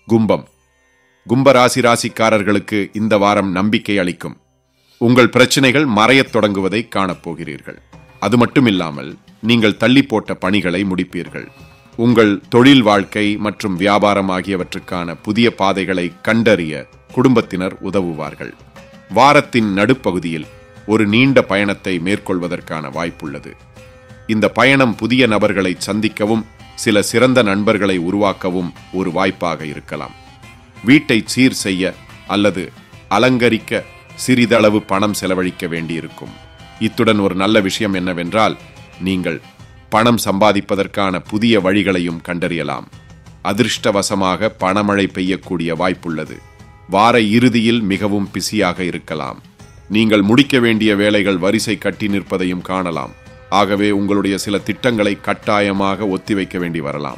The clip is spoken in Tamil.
கும்பம். கும்பராசி ராசிக்காரர்களுக்கு இந்த வாரம் நம்பிக்கை அளிக்கும். உங்கள் பிரச்சனைகள் மறையத் தொடங்குவதை காணப்போகிறீர்கள். அது மட்டுமில்லாமல் நீங்கள் தள்ளி போட்ட பணிகளை முடிப்பீர்கள். உங்கள் தொழில் வாழ்க்கை மற்றும் வியாபாரம் ஆகியவற்றுக்கான புதிய பாதைகளை கண்டறிய குடும்பத்தினர் உதவுவார்கள். வாரத்தின் நடுப்பகுதியில் ஒரு நீண்ட பயணத்தை மேற்கொள்வதற்கான வாய்ப்புள்ளது. இந்த பயணம் புதிய நபர்களை சந்திக்கவும் சில சிறந்த நண்பர்களை உருவாக்கவும் ஒரு வாய்ப்பாக இருக்கலாம். வீட்டை சீர் செய்ய அல்லது அலங்கரிக்க சிறிதளவு பணம் செலவழிக்க வேண்டியிருக்கும். இத்துடன் ஒரு நல்ல விஷயம் என்னவென்றால், நீங்கள் பணம் சம்பாதிப்பதற்கான புதிய வழிகளையும் கண்டறியலாம். அதிர்ஷ்டவசமாக பணமழை பெய்யக்கூடிய வாய்ப்புள்ளது. வார இறுதியில் மிகவும் பிஸியாக இருக்கலாம். நீங்கள் முடிக்க வேண்டிய வேலைகள் வரிசை கட்டி நிற்பதையும் காணலாம். ஆகவே உங்களுடைய சில திட்டங்களை கட்டாயமாக ஒத்திவைக்க வேண்டி வரலாம்.